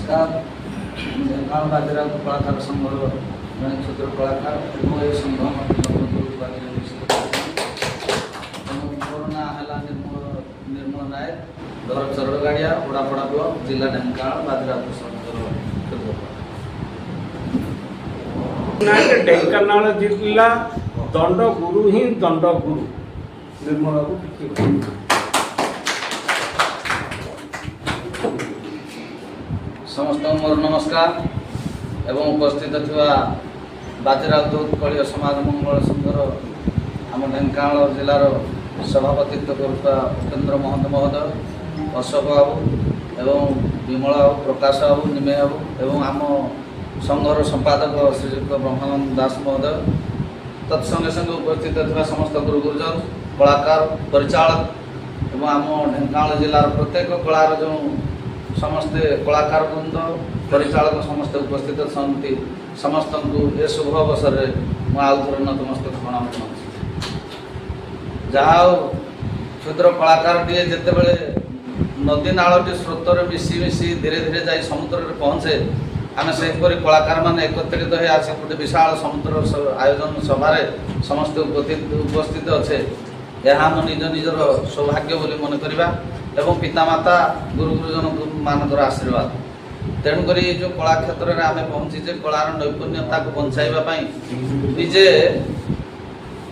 नमस्कार ढेंकानाल बाजीराव कलाकार संघर जड़े क्षुद्र कलाकार और ये संघ कोरोना है निर्मल नायक घर चरड़गाड़िया ओडापड़ा ब्लॉक जिला ढेंकानाल बाजीराव संघर ढेंकानाल जिला दंड गुरु ही दंड गुरु निर्मल बाबू समस्त मोर नमस्कार एवं उपस्थित थिबा बाजीराव उत्कलीय समाज मंगल संघर आम ढेंकानाल जिलार सभापतित्व करुवा उपेन्द्र महंत महोदय अशोक बाबू एवं विमल बाबू प्रकाश बाबू निमे बाबू एवं आम संघर संपादक श्रीजुक्त ब्रह्मानंद दास महोदय तत्संगे संगे उपस्थित थिबा समस्त गुरु गुरुजन कलाकार परिचालक एवं आम ढेंकानाल जिलार प्रत्येक कलार जो समस्ते कलाकार वृंद परिचालक समस्त उपस्थित सी समस्त को ए शुभ अवसर में आउथर नतमस्तक प्रणाम जहाँ क्षुद्र कलाकार टे जिते नदी नाड़ी स्रोत मिसी मिसी धीरे धीरे जा समुद्र में पहुँचे आम से कलाकार मान एकत्रित हो आसी गोटे विशाल समुद्र आयोजन सभार समस्त उपस्थित अच्छे यह आम निज निजर सौभाग्य बोली मन करवा एवं पितामाता गुरु गुरुजन मानकर आशीर्वाद तेणुक जो कला क्षेत्र में आम पहुँचीचे कलार नैपुण्यता को बंचाइवाई निजे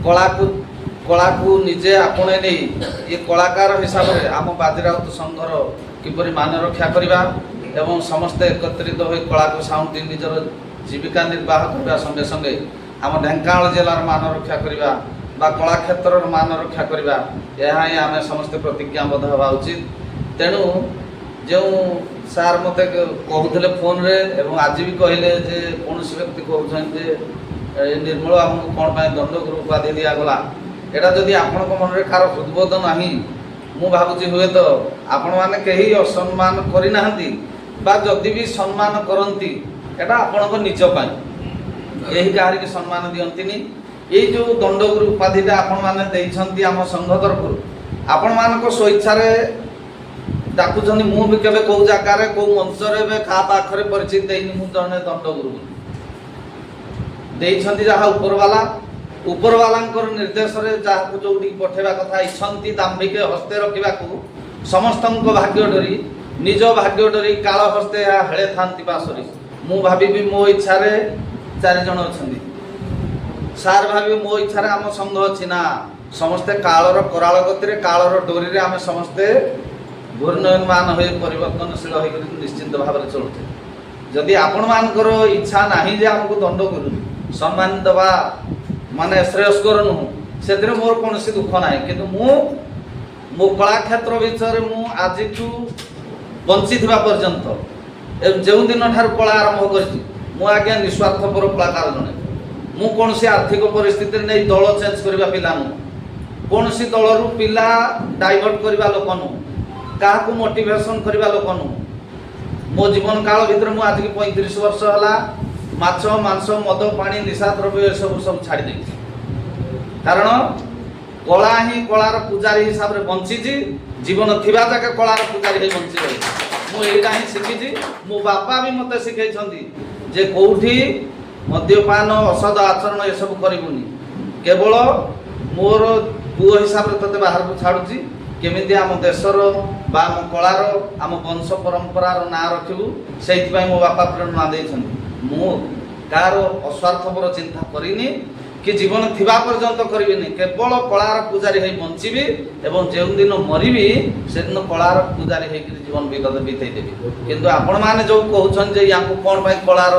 कला को निजे आपणे नहीं ये कलाकार हिसाब से आम बाजीराव संघर किपरि मान रक्षा करवा एवं समस्ते एकत्रित हो कला को साउंटी निजर जीविका निर्वाह करने संगे संगे आम ढेंकानाल जिलार मान रक्षा करवा बा कला क्षेत्र मान रक्षा करवा यह ही आम समस्ते प्रतिज्ञाबद्ध हवा उचित तेणु जो सार मत कहते फोन रे एवं आज भी कहले जे कौन व्यक्ति कहते निर्मल बाबू कौन दंड गुरु उपाधि दिगला यहाँ जदि आपण मन में कार हृदबोध ना मु भावुँ हुए तो आपण मैंने कहीं असम्मान करना जदि भी सम्मान करती एटा आपण निजपाई यही कहार की सम्मान दियंतिनी ये जो दंडगुरु उपाधिटा आपण मैंने देइछंती आम संघ तरफ आपण मान स्वेच्छा डाकुचंदी मु भी केबे को जगार को मंच रे खा पाखरे परिचित देइनी मु जने दंडगुरु देइछंती जहा ऊपर वाला निर्देश रे जहा को जोडी पठेबा कथा इछंती दाम्भिके हस्ते रखिबा को समस्तन को भाग्य डरी निज भाग्य डरी काल हस्ते हेळे थांती पासरी मु भाबी भी मो इच्छा रे 4 जण अछंती सार भावी मो इच्छा आम संघ अच्छी ना समस्ते कालर कराल गति कालर डोरी रे आम समस्ते घूर्णयमान हो परिवर्तनशील हो निश्चिंत भाव में चलुचे जदि आपण मानकर इच्छा नहीं जे आमको दंड गुरु सम्मान दवा माने श्रेयस्कर नुह से मोर कौन दुख ना कि मो कला क्षेत्र विषय मु आज बंची पर्यंत जो दिन ठार कला आरंभ कर आज्ञा निस्वार्थपर कलाकार जड़े मु कौन आर्थिक परिस्थिति नहीं दल चेंज करवा पिला नु कौन दल पिला डाइवर्ट करवा लोक नु क्या मोटिवेशन करवा लोक नु मो जीवन काल भितर मु आज 35 वर्ष है माछ मांस मद पानी निशा द्रव्य सब सब छाड़ दे कारण कला ही कलार पूजारी हिसाब से बंची जीवन थिबा जाके कलार पूजारी ही बंची रही मुझा ही शिखी मो बापा भी मत शिखई जे कौटी मद्यपान असद आचरण ये सब करूनी केवल मोर पुओ हिसाब से ते बाहर को छाड़ुची केमिति आम देशर बा आम कलार आम वंश परंपरार ना रखिबू से मो बापा प्रेरणा देछन मु कार अस्वार्थपर चिंता करिनी कि जीवन थिबा पर्यंत करिबिनी केवल कलार पूजारी है बंचीबी एवं जो दिन मरिबी से दिन कलार पूजारी है जीवन विगत बीतई देबी किंतु आपण माने जो कहउछन जे याको कोन भाई कलार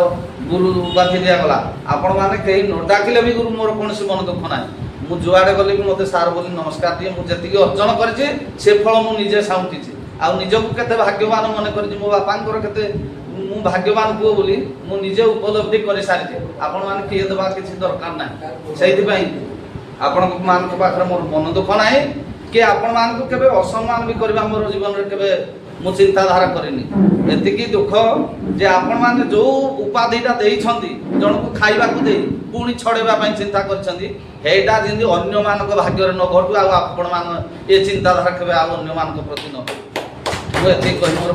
गुरु उपाधि दिगला आपण माने कहीं न डाकिले भी गुरु मोर कौन मन दुख ना मु जुआड़े गली भी मत सार बोली नमस्कार दिए मुझे अर्जन कर फल मुझे साउंटी आ निजक के भाग्यवान मन कर मो बापा के मु भाग्यवान पुओ बोली मु निजे उपलब्धि कर सारी आपण मान किए देवा किसी दरकार ना से आपण मान पाखे मोर मन दुख ना कि आपण मान को केबे असम्मान भी करबा मोर जीवन रे केबे मु चिंताधारा करिनी एतिकी दुख जे आपण माने जो उपाधिटा देइछंती जण को खाइबा को देई पुणी छड़ेबा पई चिंता करछंती हेटा जिंदी अन्य मानक भाग्य रे न घटू आ आपण मान ए चिंताधारा केबे आ अन्य मानक प्रति न हो मु एति कहि मोर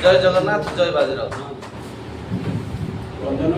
ଜୟ ଜଗନ୍ନାଥ, ଜୟ ବାଜିରାଉତ। ରଞ୍ଜନ